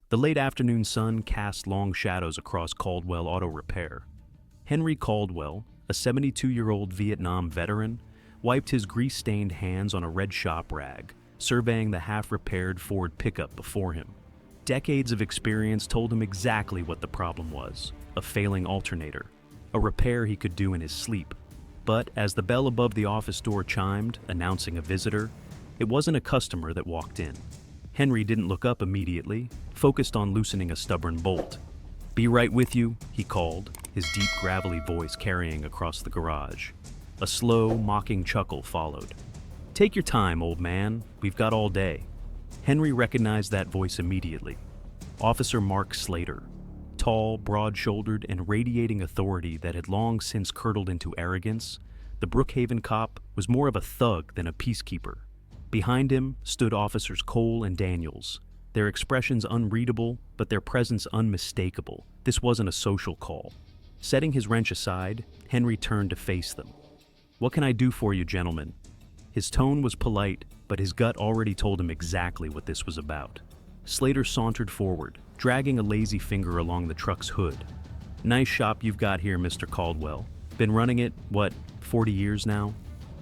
The late afternoon sun cast long shadows across Caldwell Auto Repair. Henry Caldwell, a 72-year-old Vietnam veteran, wiped his grease-stained hands on a red shop rag, surveying the half-repaired Ford pickup before him. Decades of experience told him exactly what the problem was: a failing alternator, a repair he could do in his sleep. But as the bell above the office door chimed, announcing a visitor, it wasn't a customer that walked in. Henry didn't look up immediately, focused on loosening a stubborn bolt. "Be right with you," he called, his deep gravelly voice carrying across the garage. A slow, mocking chuckle followed. "Take your time, old man. We've got all day." Henry recognized that voice immediately. Officer Mark Slater. Tall, broad-shouldered, and radiating authority that had long since curdled into arrogance, the Brookhaven cop was more of a thug than a peacekeeper. Behind him stood Officers Cole and Daniels, their expressions unreadable, but their presence unmistakable. This wasn't a social call. Setting his wrench aside, Henry turned to face them. "What can I do for you, gentlemen?" His tone was polite, but his gut already told him exactly what this was about. Slater sauntered forward, dragging a lazy finger along the truck's hood. "Nice shop you've got here, Mr. Caldwell. Been running it, 40 years now?"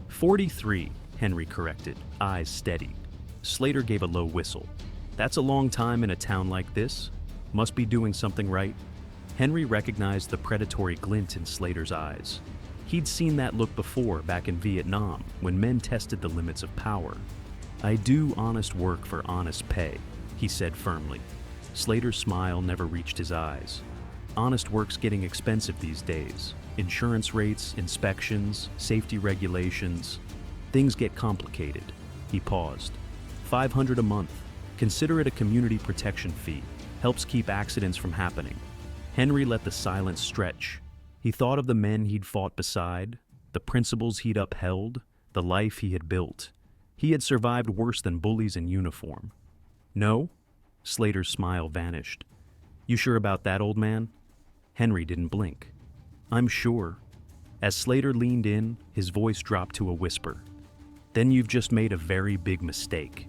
43, Henry corrected, eyes steady. Slater gave a low whistle. "That's a long time in a town like this. Must be doing something right." Henry recognized the predatory glint in Slater's eyes. He'd seen that look before back in Vietnam, when men tested the limits of power. "I do honest work for honest pay," he said firmly. Slater's smile never reached his eyes. "Honest work's getting expensive these days. Insurance rates, inspections, safety regulations. Things get complicated." He paused. "500 a month. Consider it a community protection fee. Helps keep accidents from happening." Henry let the silence stretch. He thought of the men he'd fought beside, the principles he'd upheld, the life he had built. He had survived worse than bullies in uniform. "No?" Slater's smile vanished. "You sure about that, old man?" Henry didn't blink. "I'm sure." As Slater leaned in, his voice dropped to a whisper. "Then you've just made a very big mistake."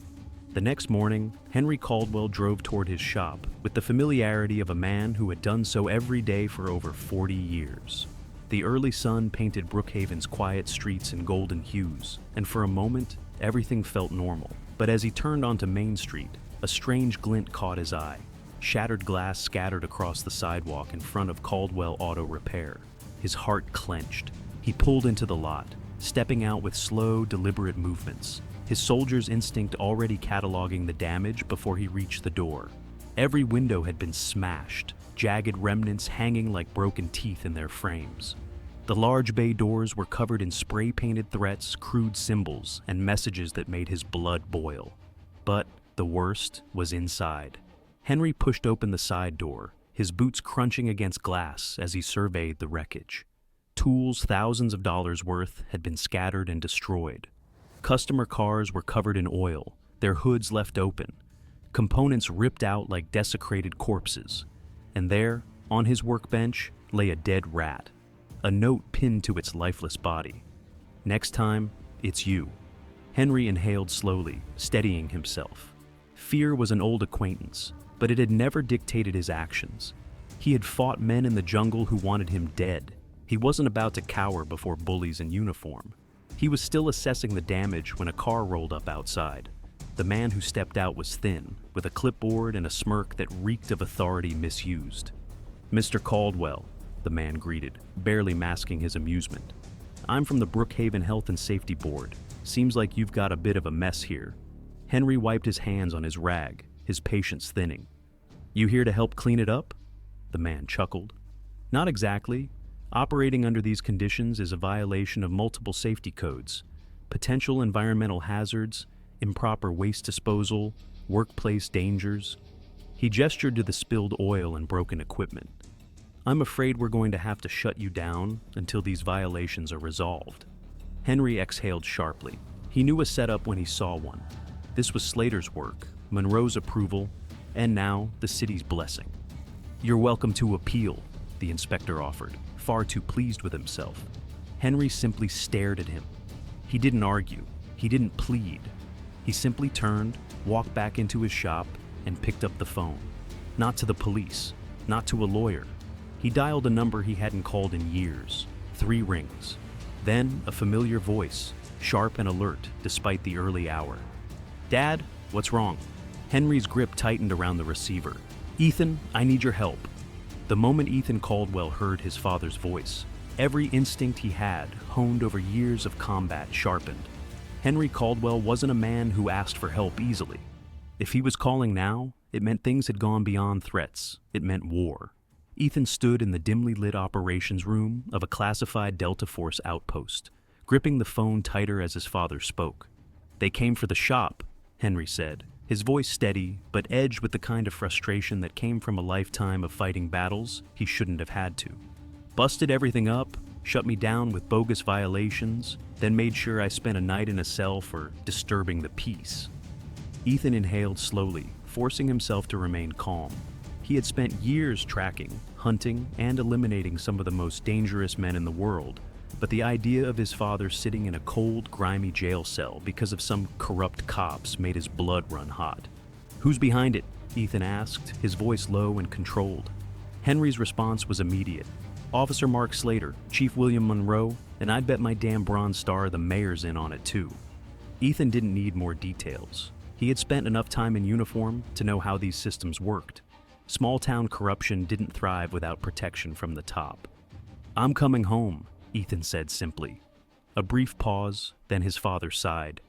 The next morning, Henry Caldwell drove toward his shop with the familiarity of a man who had done so every day for over 40 years. The early sun painted Brookhaven's quiet streets in golden hues, and for a moment, everything felt normal. But as he turned onto Main Street, a strange glint caught his eye. Shattered glass scattered across the sidewalk in front of Caldwell Auto Repair. His heart clenched. He pulled into the lot, stepping out with slow, deliberate movements, his soldier's instinct already cataloging the damage before he reached the door. Every window had been smashed, jagged remnants hanging like broken teeth in their frames. The large bay doors were covered in spray-painted threats, crude symbols, and messages that made his blood boil. But the worst was inside. Henry pushed open the side door, his boots crunching against glass as he surveyed the wreckage. Tools thousands of dollars worth had been scattered and destroyed. Customer cars were covered in oil, their hoods left open, components ripped out like desecrated corpses. And there, on his workbench, lay a dead rat, a note pinned to its lifeless body. "Next time, it's you." Henry inhaled slowly, steadying himself. Fear was an old acquaintance, but it had never dictated his actions. He had fought men in the jungle who wanted him dead. He wasn't about to cower before bullies in uniform. He was still assessing the damage when a car rolled up outside. The man who stepped out was thin, with a clipboard and a smirk that reeked of authority misused. "Mr. Caldwell," the man greeted, barely masking his amusement. "I'm from the Brookhaven Health and Safety Board. Seems like you've got a bit of a mess here." Henry wiped his hands on his rag, his patience thinning. "You here to help clean it up?" The man chuckled. "Not exactly. Operating under these conditions is a violation of multiple safety codes: potential environmental hazards, improper waste disposal, workplace dangers." He gestured to the spilled oil and broken equipment. "I'm afraid we're going to have to shut you down until these violations are resolved." Henry exhaled sharply. He knew a setup when he saw one. This was Slater's work, Monroe's approval, and now the city's blessing. "You're welcome to appeal," the inspector offered, far too pleased with himself. Henry simply stared at him. He didn't argue. He didn't plead. He simply turned, walked back into his shop, and picked up the phone. Not to the police, not to a lawyer. He dialed a number he hadn't called in years. 3 rings. Then a familiar voice, sharp and alert despite the early hour. "Dad, what's wrong?" Henry's grip tightened around the receiver. "Ethan, I need your help." The moment Ethan Caldwell heard his father's voice, every instinct he had, honed over years of combat, sharpened. Henry Caldwell wasn't a man who asked for help easily. If he was calling now, it meant things had gone beyond threats. It meant war. Ethan stood in the dimly lit operations room of a classified Delta Force outpost, gripping the phone tighter as his father spoke. "They came for the shop," Henry said, his voice steady, but edged with the kind of frustration that came from a lifetime of fighting battles he shouldn't have had to. "Busted everything up, shut me down with bogus violations, then made sure I spent a night in a cell for disturbing the peace." Ethan inhaled slowly, forcing himself to remain calm. He had spent years tracking, hunting, and eliminating some of the most dangerous men in the world, but the idea of his father sitting in a cold, grimy jail cell because of some corrupt cops made his blood run hot. "Who's behind it?" Ethan asked, his voice low and controlled. Henry's response was immediate. "Officer Mark Slater, Chief William Monroe, and I'd bet my damn Bronze Star the mayor's in on it too." Ethan didn't need more details. He had spent enough time in uniform to know how these systems worked. Small-town corruption didn't thrive without protection from the top. "I'm coming home," Ethan said simply. A brief pause, then his father sighed.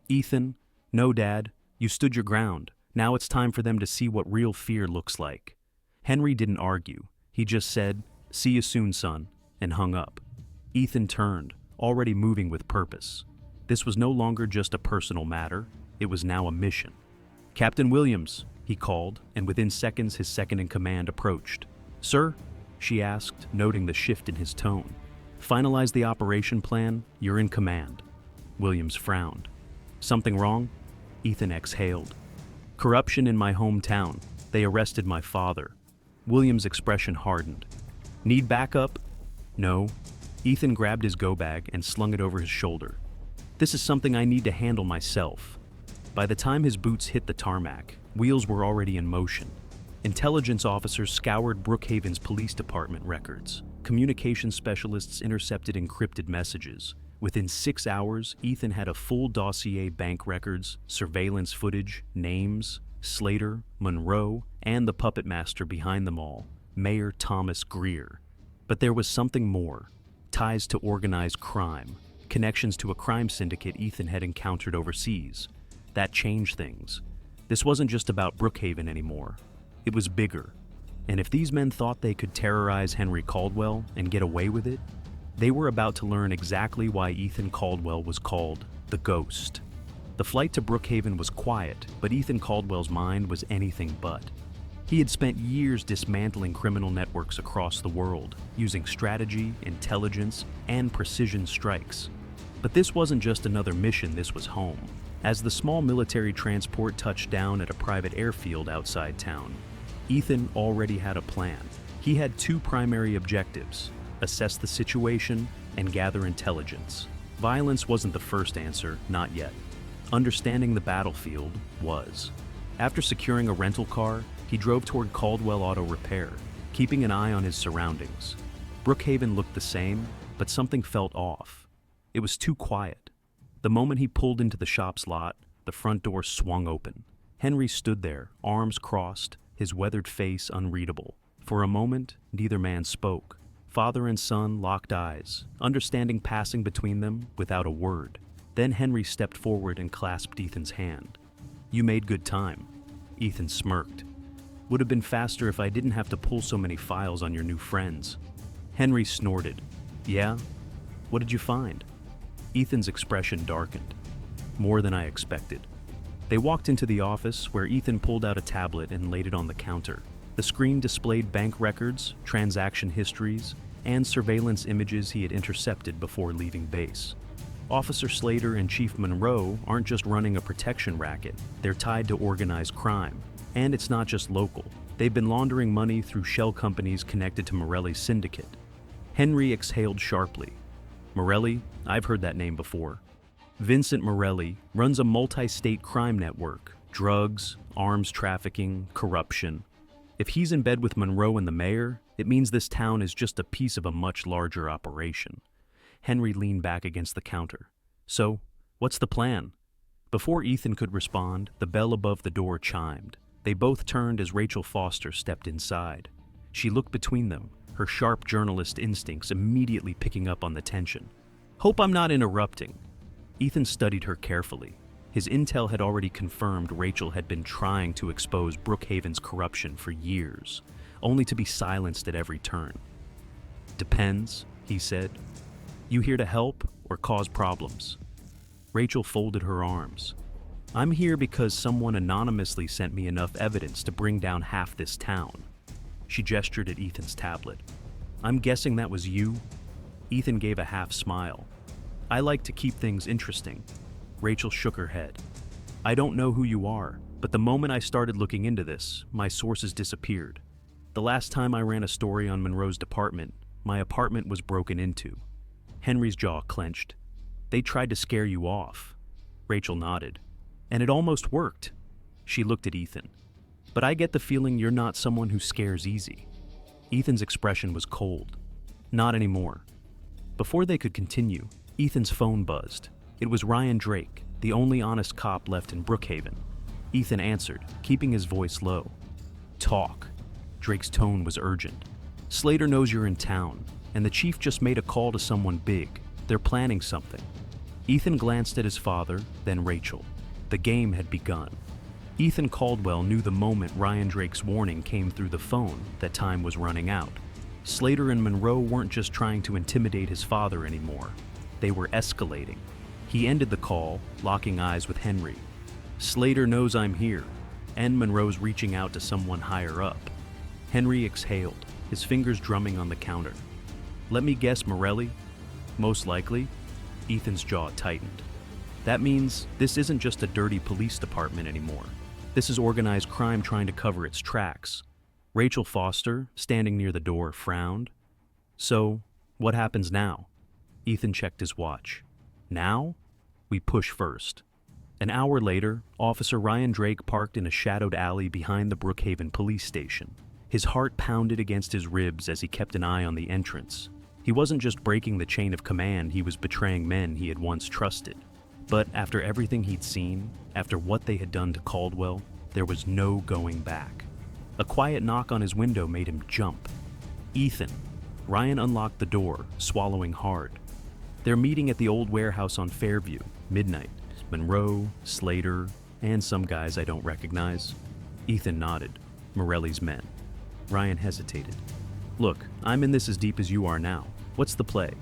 "Ethan, no, Dad, you stood your ground. Now it's time for them to see what real fear looks like." Henry didn't argue. He just said, "See you soon, son," and hung up. Ethan turned, already moving with purpose. This was no longer just a personal matter. It was now a mission. "Captain Williams," he called, and within seconds his second-in-command approached. "Sir?" she asked, noting the shift in his tone. "Finalize the operation plan. You're in command." Williams frowned. "Something wrong?" Ethan exhaled. "Corruption in my hometown. They arrested my father." Williams' expression hardened. "Need backup?" "No." Ethan grabbed his go-bag and slung it over his shoulder. "This is something I need to handle myself." By the time his boots hit the tarmac, wheels were already in motion. Intelligence officers scoured Brookhaven's police department records. Communication specialists intercepted encrypted messages. Within 6 hours, Ethan had a full dossier: bank records, surveillance footage, names, Slater, Monroe, and the puppet master behind them all, Mayor Thomas Greer. But there was something more: ties to organized crime, connections to a crime syndicate Ethan had encountered overseas. That changed things. This wasn't just about Brookhaven anymore. It was bigger. And if these men thought they could terrorize Henry Caldwell and get away with it, they were about to learn exactly why Ethan Caldwell was called the Ghost. The flight to Brookhaven was quiet, but Ethan Caldwell's mind was anything but. He had spent years dismantling criminal networks across the world, using strategy, intelligence, and precision strikes. But this wasn't just another mission, this was home. As the small military transport touched down at a private airfield outside town, Ethan already had a plan. He had 2 primary objectives: assess the situation and gather intelligence. Violence wasn't the first answer, not yet. Understanding the battlefield was. After securing a rental car, he drove toward Caldwell Auto Repair, keeping an eye on his surroundings. Brookhaven looked the same, but something felt off. It was too quiet. The moment he pulled into the shop's lot, the front door swung open. Henry stood there, arms crossed, his weathered face unreadable. For a moment, neither man spoke. Father and son locked eyes, understanding passing between them without a word. Then Henry stepped forward and clasped Ethan's hand. "You made good time." Ethan smirked. "Would have been faster if I didn't have to pull so many files on your new friends." Henry snorted. "Yeah? What did you find?" Ethan's expression darkened. "More than I expected." They walked into the office, where Ethan pulled out a tablet and laid it on the counter. The screen displayed bank records, transaction histories, and surveillance images he had intercepted before leaving base. Officer Slater and Chief Monroe aren't just running a protection racket, they're tied to organized crime. And it's not just local. They've been laundering money through shell companies connected to Morelli's syndicate. Henry exhaled sharply. "Morelli? I've heard that name before." Vincent Morelli runs a multi-state crime network: drugs, arms trafficking, corruption. If he's in bed with Monroe and the mayor, it means this town is just a piece of a much larger operation. Henry leaned back against the counter. So, what's the plan? Before Ethan could respond, the bell above the door chimed. They both turned as Rachel Foster stepped inside. She looked between them, her sharp journalist instincts immediately picking up on the tension. "Hope I'm not interrupting." Ethan studied her carefully. His intel had already confirmed Rachel had been trying to expose Brookhaven's corruption for years, only to be silenced at every turn. "Depends," he said. "You here to help or cause problems?" Rachel folded her arms. "I'm here because someone anonymously sent me enough evidence to bring down half this town." She gestured at Ethan's tablet. "I'm guessing that was you?" Ethan gave a half smile. "I like to keep things interesting." Rachel shook her head. "I don't know who you are, but the moment I started looking into this, my sources disappeared. The last time I ran a story on Monroe's department, my apartment was broken into." Henry's jaw clenched. "They tried to scare you off." Rachel nodded. "And it almost worked." She looked at Ethan. "But I get the feeling you're not someone who scares easy." Ethan's expression was cold. "Not anymore." Before they could continue, Ethan's phone buzzed. It was Ryan Drake, the only honest cop left in Brookhaven. Ethan answered, keeping his voice low. "Talk." Drake's tone was urgent. "Slater knows you're in town, and the chief just made a call to someone big. They're planning something." Ethan glanced at his father, then Rachel. The game had begun. Ethan Caldwell knew the moment Ryan Drake's warning came through the phone that time was running out. Slater and Monroe weren't just trying to intimidate his father anymore. They were escalating. He ended the call, locking eyes with Henry. "Slater knows I'm here, and Monroe's reaching out to someone higher up." Henry exhaled, his fingers drumming on the counter. "Let me guess, Morelli?" "Most likely." Ethan's jaw tightened. "That means this isn't just a dirty police department anymore. This is organized crime trying to cover its tracks." Rachel Foster, standing near the door, frowned. "So, what happens now?" Ethan checked his watch. "Now? We push first." An hour later, Officer Ryan Drake parked in a shadowed alley behind the Brookhaven police station. His heart pounded against his ribs as he kept an eye on the entrance. He wasn't just breaking the chain of command, he was betraying men he had once trusted. But after everything he'd seen, after what they had done to Caldwell, there was no going back. A quiet knock on his window made him jump. "Ethan." Ryan unlocked the door, swallowing hard. "They're meeting at the old warehouse on Fairview, midnight. Monroe, Slater, and some guys I don't recognize." Ethan nodded. "Morelli's men." Ryan hesitated. "Look, I'm in this as deep as you are now. What's the play?"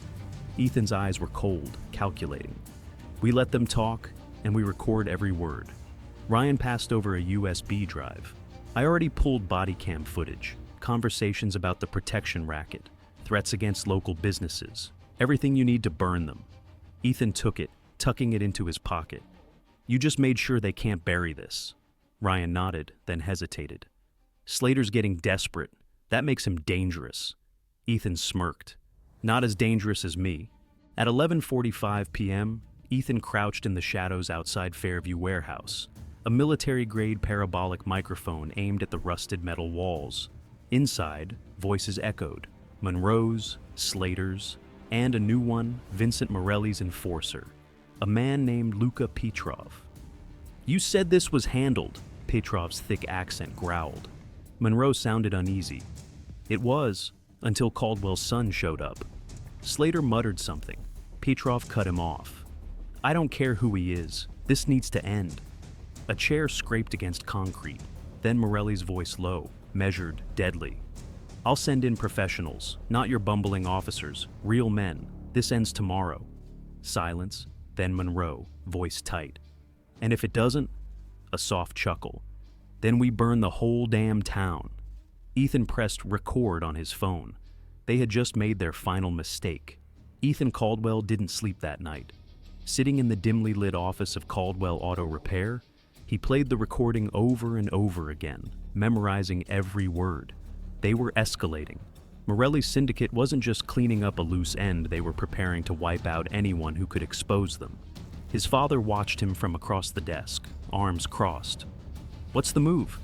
Ethan's eyes were cold, calculating. "We let them talk, and we record every word." Ryan passed over a USB drive. "I already pulled body cam footage, conversations about the protection racket, threats against local businesses, everything you need to burn them." Ethan took it, tucking it into his pocket. "You just made sure they can't bury this." Ryan nodded, then hesitated. "Slater's getting desperate. That makes him dangerous." Ethan smirked. "Not as dangerous as me." At 11:45 p.m., Ethan crouched in the shadows outside Fairview Warehouse, a military-grade parabolic microphone aimed at the rusted metal walls. Inside, voices echoed, Monroe's, Slater's, and a new one, Vincent Morelli's enforcer, a man named Luka Petrov. "You said this was handled," Petrov's thick accent growled. Monroe sounded uneasy. "It was, until Caldwell's son showed up." Slater muttered something. Petrov cut him off. "I don't care who he is. This needs to end." A chair scraped against concrete. Then Morelli's voice low, measured, deadly. "I'll send in professionals, not your bumbling officers, real men. This ends tomorrow." Silence, then Monroe, voice tight. "And if it doesn't?" A soft chuckle. "Then we burn the whole damn town." Ethan pressed record on his phone. They had just made their final mistake. Ethan Caldwell didn't sleep that night. Sitting in the dimly lit office of Caldwell Auto Repair, he played the recording over and over again, memorizing every word. They were escalating. Morelli's syndicate wasn't just cleaning up a loose end, they were preparing to wipe out anyone who could expose them. His father watched him from across the desk, arms crossed. "What's the move?"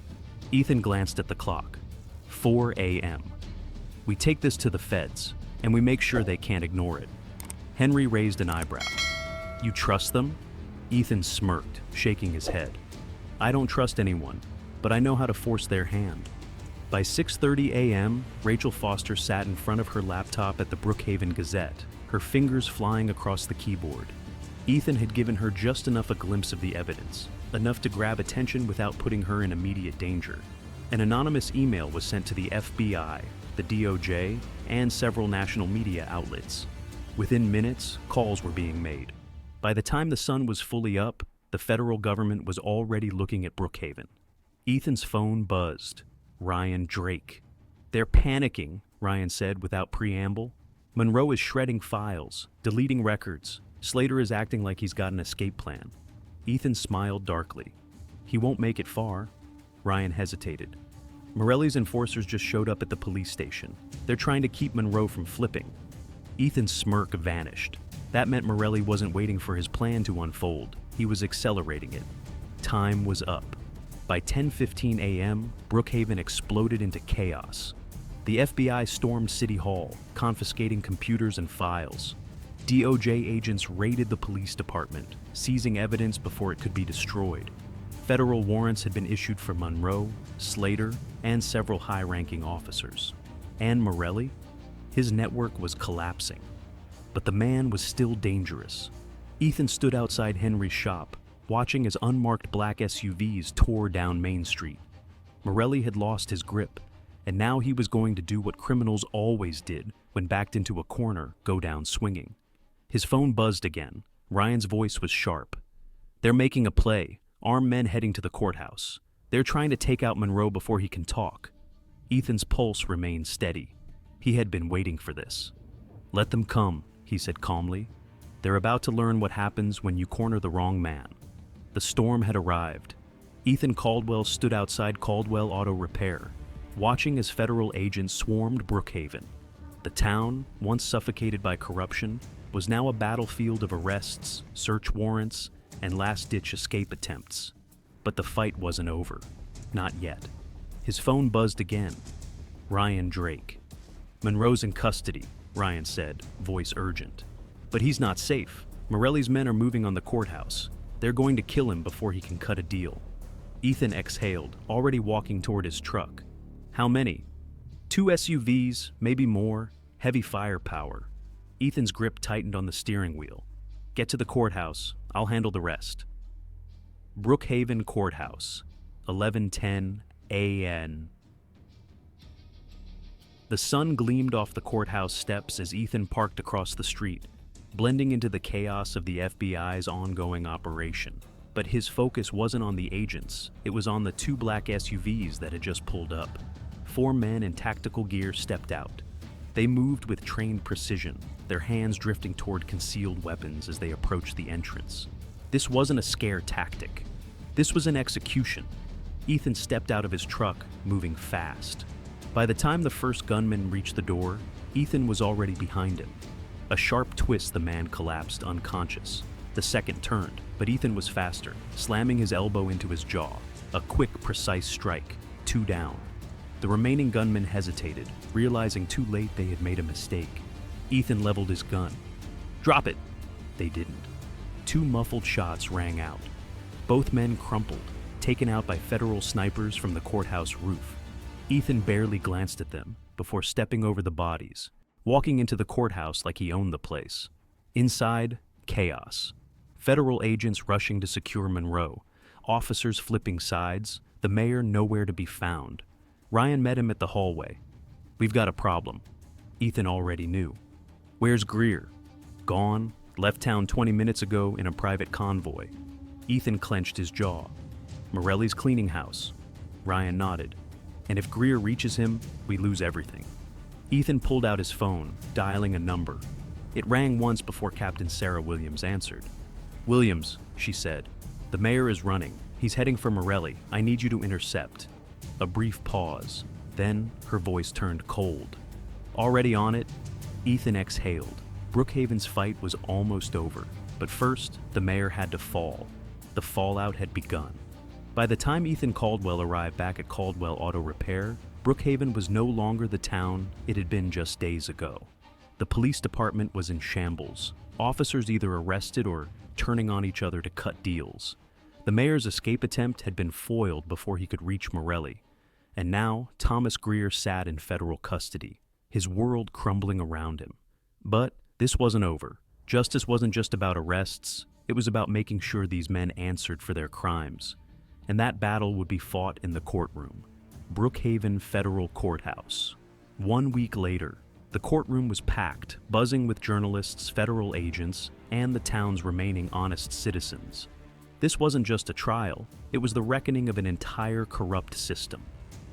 Ethan glanced at the clock. 4 a.m. We take this to the feds, and we make sure they can't ignore it. Henry raised an eyebrow. You trust them? Ethan smirked, shaking his head. I don't trust anyone, but I know how to force their hand. By 6:30 a.m., Rachel Foster sat in front of her laptop at the Brookhaven Gazette, her fingers flying across the keyboard. Ethan had given her just enough a glimpse of the evidence, enough to grab attention without putting her in immediate danger. An anonymous email was sent to the FBI, the DOJ, and several national media outlets. Within minutes, calls were being made. By the time the sun was fully up, the federal government was already looking at Brookhaven. Ethan's phone buzzed. Ryan Drake. They're panicking, Ryan said without preamble. Monroe is shredding files, deleting records. Slater is acting like he's got an escape plan. Ethan smiled darkly. He won't make it far. Ryan hesitated. Morelli's enforcers just showed up at the police station. They're trying to keep Monroe from flipping. Ethan's smirk vanished. That meant Morelli wasn't waiting for his plan to unfold. He was accelerating it. Time was up. By 10:15 a.m., Brookhaven exploded into chaos. The FBI stormed City Hall, confiscating computers and files. DOJ agents raided the police department, seizing evidence before it could be destroyed. Federal warrants had been issued for Monroe, Slater, and several high-ranking officers. And Morelli? His network was collapsing. But the man was still dangerous. Ethan stood outside Henry's shop, watching as unmarked black SUVs tore down Main Street. Morelli had lost his grip, and now he was going to do what criminals always did when backed into a corner, go down swinging. His phone buzzed again. Ryan's voice was sharp. They're making a play, armed men heading to the courthouse. They're trying to take out Monroe before he can talk. Ethan's pulse remained steady. He had been waiting for this. Let them come, he said calmly. They're about to learn what happens when you corner the wrong man. The storm had arrived. Ethan Caldwell stood outside Caldwell Auto Repair, watching as federal agents swarmed Brookhaven. The town, once suffocated by corruption, was now a battlefield of arrests, search warrants, and last-ditch escape attempts. But the fight wasn't over. Not yet. His phone buzzed again. Ryan Drake. Monroe's in custody, Ryan said, voice urgent. But he's not safe. Morelli's men are moving on the courthouse. They're going to kill him before he can cut a deal. Ethan exhaled, already walking toward his truck. How many? 2 SUVs, maybe more, heavy firepower. Ethan's grip tightened on the steering wheel. Get to the courthouse. I'll handle the rest. Brookhaven Courthouse, 11:10 a.m. The sun gleamed off the courthouse steps as Ethan parked across the street, blending into the chaos of the FBI's ongoing operation. But his focus wasn't on the agents, it was on the 2 black SUVs that had just pulled up. 4 men in tactical gear stepped out. They moved with trained precision, their hands drifting toward concealed weapons as they approached the entrance. This wasn't a scare tactic. This was an execution. Ethan stepped out of his truck, moving fast. By the time the first gunman reached the door, Ethan was already behind him. A sharp twist, the man collapsed unconscious. The second turned, but Ethan was faster, slamming his elbow into his jaw. A quick, precise strike. 2 down. The remaining gunmen hesitated, realizing too late they had made a mistake. Ethan leveled his gun. Drop it! They didn't. 2 muffled shots rang out. Both men crumpled, taken out by federal snipers from the courthouse roof. Ethan barely glanced at them before stepping over the bodies, walking into the courthouse like he owned the place. Inside, chaos. Federal agents rushing to secure Monroe, officers flipping sides, the mayor nowhere to be found. Ryan met him at the hallway. We've got a problem. Ethan already knew. Where's Greer? Gone, left town 20 minutes ago in a private convoy. Ethan clenched his jaw. Morelli's cleaning house. Ryan nodded. And if Greer reaches him, we lose everything. Ethan pulled out his phone, dialing a number. It rang once before Captain Sarah Williams answered. Williams, she said. The mayor is running. He's heading for Morelli. I need you to intercept. A brief pause. Then her voice turned cold. Already on it? Ethan exhaled. Brookhaven's fight was almost over. But first, the mayor had to fall. The fallout had begun. By the time Ethan Caldwell arrived back at Caldwell Auto Repair, Brookhaven was no longer the town it had been just days ago. The police department was in shambles, officers either arrested or turning on each other to cut deals. The mayor's escape attempt had been foiled before he could reach Morelli, and now Thomas Greer sat in federal custody, his world crumbling around him. But this wasn't over. Justice wasn't just about arrests, it was about making sure these men answered for their crimes. And that battle would be fought in the courtroom, Brookhaven Federal Courthouse. 1 week later, the courtroom was packed, buzzing with journalists, federal agents, and the town's remaining honest citizens. This wasn't just a trial, it was the reckoning of an entire corrupt system.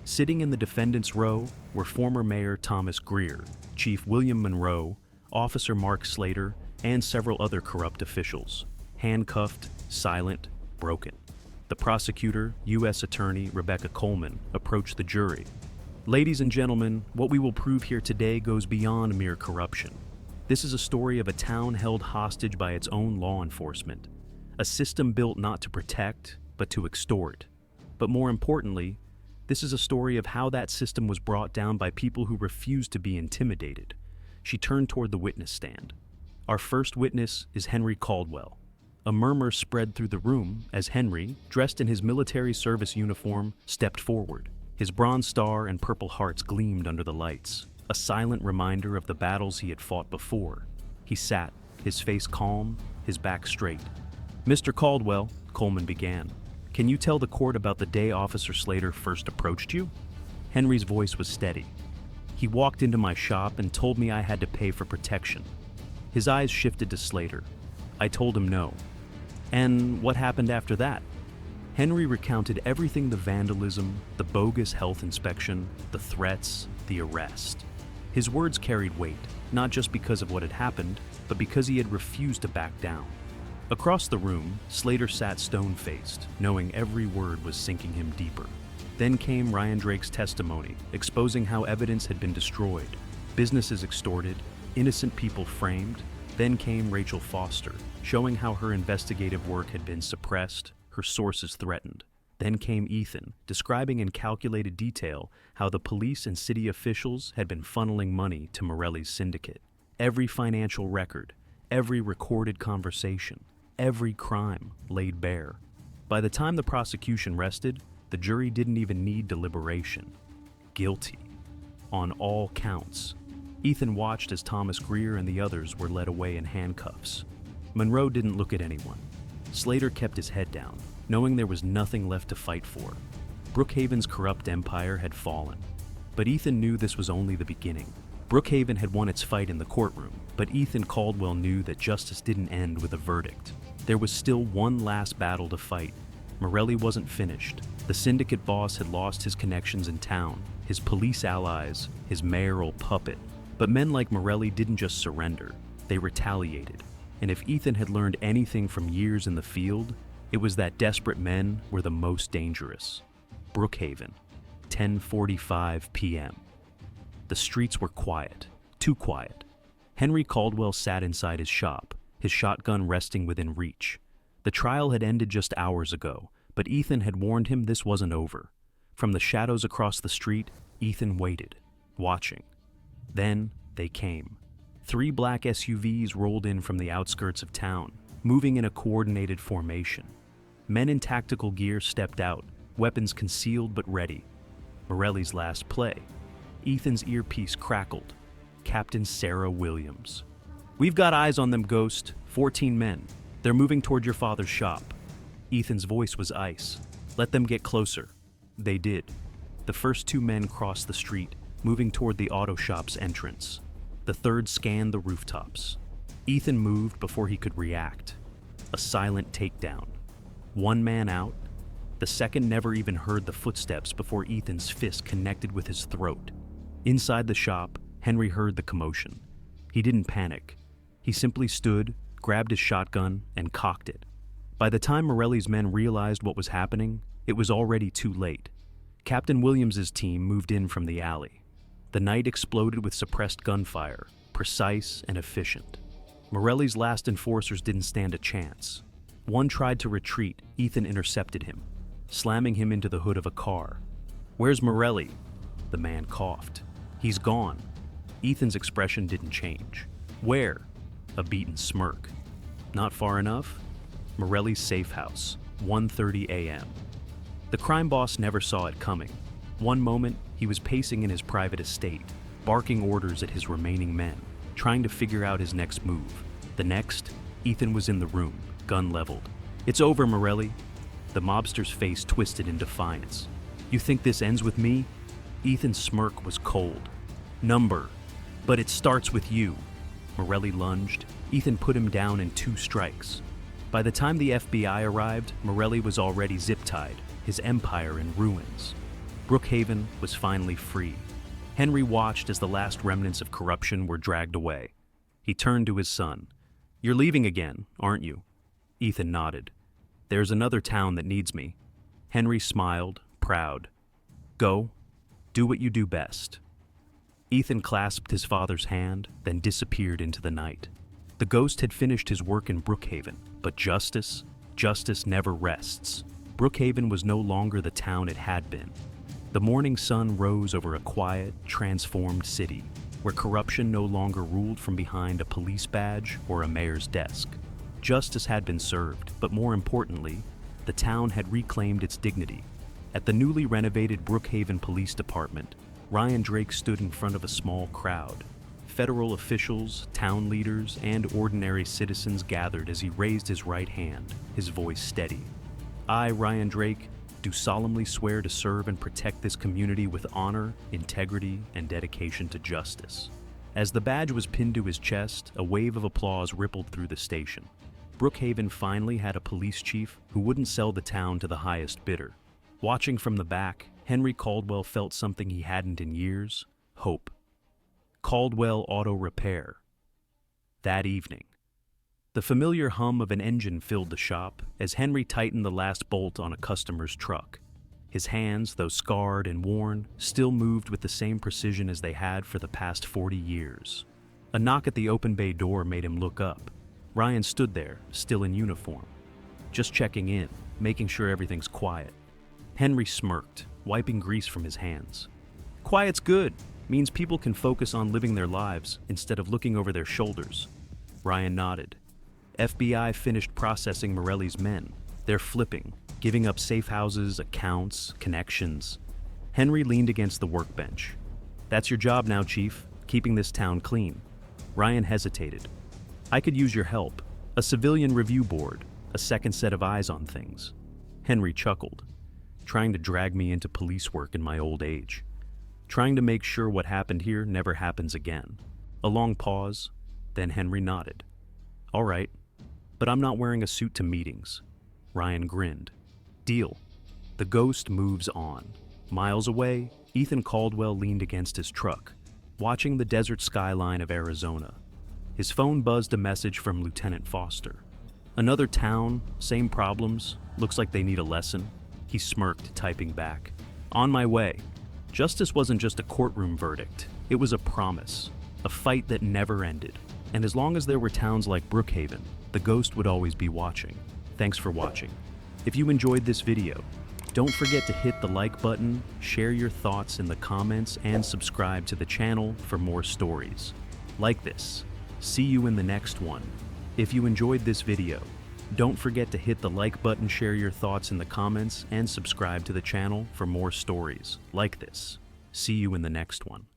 Sitting in the defendant's row were former Mayor Thomas Greer, Chief William Monroe, Officer Mark Slater, and several other corrupt officials, handcuffed, silent, broken. The prosecutor, U.S. Attorney Rebecca Coleman, approached the jury. Ladies and gentlemen, what we will prove here today goes beyond mere corruption. This is a story of a town held hostage by its own law enforcement, a system built not to protect, but to extort. But more importantly, this is a story of how that system was brought down by people who refused to be intimidated. She turned toward the witness stand. Our first witness is Henry Caldwell. A murmur spread through the room as Henry, dressed in his military service uniform, stepped forward. His Bronze Star and Purple Hearts gleamed under the lights, a silent reminder of the battles he had fought before. He sat, his face calm, his back straight. "Mr. Caldwell," Coleman began, "can you tell the court about the day Officer Slater first approached you?" Henry's voice was steady. "He walked into my shop and told me I had to pay for protection." His eyes shifted to Slater. "I told him no." "And what happened after that?" Henry recounted everything: the vandalism, the bogus health inspection, the threats, the arrest. His words carried weight, not just because of what had happened, but because he had refused to back down. Across the room, Slater sat stone-faced, knowing every word was sinking him deeper. Then came Ryan Drake's testimony, exposing how evidence had been destroyed, businesses extorted, innocent people framed. Then came Rachel Foster, showing how her investigative work had been suppressed, her sources threatened. Then came Ethan, describing in calculated detail how the police and city officials had been funneling money to Morelli's syndicate. Every financial record, every recorded conversation, every crime laid bare. By the time the prosecution rested, the jury didn't even need deliberation. Guilty. On all counts. Ethan watched as Thomas Greer and the others were led away in handcuffs. Monroe didn't look at anyone. Slater kept his head down, knowing there was nothing left to fight for. Brookhaven's corrupt empire had fallen. But Ethan knew this was only the beginning. Brookhaven had won its fight in the courtroom, but Ethan Caldwell knew that justice didn't end with a verdict. There was still one last battle to fight. Morelli wasn't finished. The syndicate boss had lost his connections in town, his police allies, his mayoral puppet. But men like Morelli didn't just surrender, they retaliated. And if Ethan had learned anything from years in the field, it was that desperate men were the most dangerous. Brookhaven, 10:45 p.m. The streets were quiet, too quiet. Henry Caldwell sat inside his shop, his shotgun resting within reach. The trial had ended just hours ago, but Ethan had warned him this wasn't over. From the shadows across the street, Ethan waited, watching. Then they came. 3 black SUVs rolled in from the outskirts of town, moving in a coordinated formation. Men in tactical gear stepped out, weapons concealed but ready. Morelli's last play. Ethan's earpiece crackled. Captain Sarah Williams. "We've got eyes on them, Ghost. 14 men. They're moving toward your father's shop." Ethan's voice was ice. "Let them get closer." They did. The first 2 men crossed the street, moving toward the auto shop's entrance. The third scanned the rooftops. Ethan moved before he could react. A silent takedown. 1 man out. The second never even heard the footsteps before Ethan's fist connected with his throat. Inside the shop, Henry heard the commotion. He didn't panic. He simply stood, grabbed his shotgun, and cocked it. By the time Morelli's men realized what was happening, it was already too late. Captain Williams's team moved in from the alley. The night exploded with suppressed gunfire, precise and efficient. Morelli's last enforcers didn't stand a chance. One tried to retreat. Ethan intercepted him, slamming him into the hood of a car. "Where's Morelli?" The man coughed. He's gone. Ethan's expression didn't change. Where? A beaten smirk. Not far enough? Morelli's safe house, 1:30 a.m. The crime boss never saw it coming. One moment, he was pacing in his private estate, barking orders at his remaining men, trying to figure out his next move. The next, Ethan was in the room, gun leveled. "It's over, Morelli." The mobster's face twisted in defiance. "You think this ends with me?" Ethan's smirk was cold. "Number. But it starts with you." Morelli lunged. Ethan put him down in 2 strikes. By the time the FBI arrived, Morelli was already zip-tied, his empire in ruins. Brookhaven was finally free. Henry watched as the last remnants of corruption were dragged away. He turned to his son. "You're leaving again, aren't you?" Ethan nodded. "There's another town that needs me." Henry smiled, proud. "Go. Do what you do best." Ethan clasped his father's hand, then disappeared into the night. The ghost had finished his work in Brookhaven, but justice never rests. Brookhaven was no longer the town it had been. The morning sun rose over a quiet, transformed city, where corruption no longer ruled from behind a police badge or a mayor's desk. Justice had been served, but more importantly, the town had reclaimed its dignity. At the newly renovated Brookhaven Police Department, Ryan Drake stood in front of a small crowd. Federal officials, town leaders, and ordinary citizens gathered as he raised his right hand, his voice steady. "I, Ryan Drake, do solemnly swear to serve and protect this community with honor, integrity, and dedication to justice." As the badge was pinned to his chest, a wave of applause rippled through the station. Brookhaven finally had a police chief who wouldn't sell the town to the highest bidder. Watching from the back, Henry Caldwell felt something he hadn't in years: hope. Caldwell Auto Repair. That evening, the familiar hum of an engine filled the shop as Henry tightened the last bolt on a customer's truck. His hands, though scarred and worn, still moved with the same precision as they had for the past 40 years. A knock at the open bay door made him look up. Ryan stood there, still in uniform, just checking in, making sure everything's quiet. Henry smirked, wiping grease from his hands. "Quiet's good. Means people can focus on living their lives instead of looking over their shoulders." Ryan nodded. FBI finished processing Morelli's men. They're flipping, giving up safe houses, accounts, connections. Henry leaned against the workbench. "That's your job now, Chief, keeping this town clean." Ryan hesitated. "I could use your help. A civilian review board, a second set of eyes on things." Henry chuckled. "Trying to drag me into police work in my old age. Trying to make sure what happened here never happens again." A long pause, then Henry nodded. "All right, but I'm not wearing a suit to meetings." Ryan grinned. "Deal." The ghost moves on. Miles away, Ethan Caldwell leaned against his truck, watching the desert skyline of Arizona. His phone buzzed a message from Lieutenant Foster. "Another town, same problems, looks like they need a lesson." He smirked, typing back. "On my way." Justice wasn't just a courtroom verdict, it was a promise, a fight that never ended. And as long as there were towns like Brookhaven, the ghost would always be watching. Thanks for watching. If you enjoyed this video, don't forget to hit the like button, share your thoughts in the comments, and subscribe to the channel for more stories like this. See you in the next one. If you enjoyed this video, don't forget to hit the like button, share your thoughts in the comments, and subscribe to the channel for more stories like this. See you in the next one.